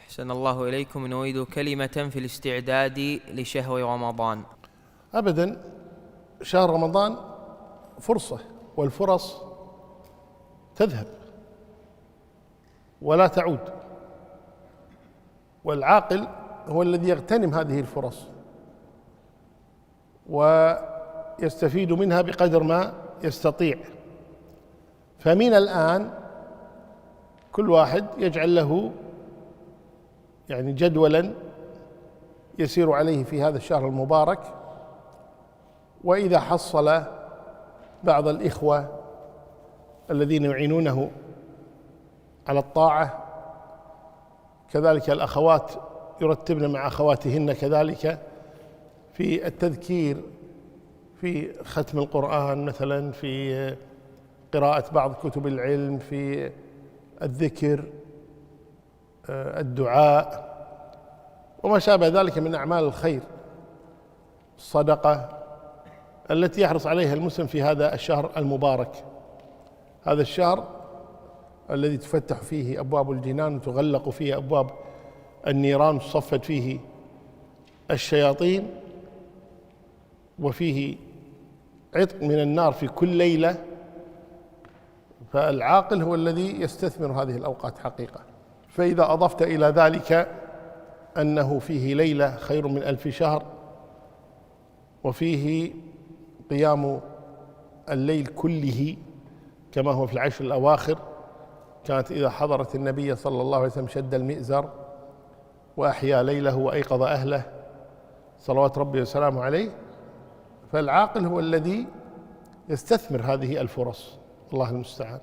أحسن الله إليكم. نريد كلمة في الاستعداد لشهر رمضان. أبدا، شهر رمضان فرصة، والفرص تذهب ولا تعود، والعاقل هو الذي يغتنم هذه الفرص ويستفيد منها بقدر ما يستطيع. فمن الآن كل واحد يجعل له جدولا يسير عليه في هذا الشهر المبارك، وإذا حصل بعض الإخوة الذين يعينونه على الطاعة، كذلك الأخوات يرتبن مع أخواتهن كذلك في التذكير، في ختم القرآن مثلا، في قراءة بعض كتب العلم، في الذكر، الدعاء، وما شابه ذلك من أعمال الخير، الصدقة التي يحرص عليها المسلم في هذا الشهر المبارك، هذا الشهر الذي تفتح فيه أبواب الجنان وتغلق فيه أبواب النيران وتصفد فيه الشياطين، وفيه عتق من النار في كل ليلة. فالعاقل هو الذي يستثمر هذه الأوقات حقيقة. فإذا أضفت إلى ذلك أنه فيه ليلة خير من 1000 شهر، وفيه قيام الليل كله كما هو في العشر الأواخر، كانت إذا حضرت النبي صلى الله عليه وسلم شد المئزر وأحيا ليله وأيقظ أهله صلوات ربي وسلامه عليه. فالعاقل هو الذي يستثمر هذه الفرص، الله المستعان.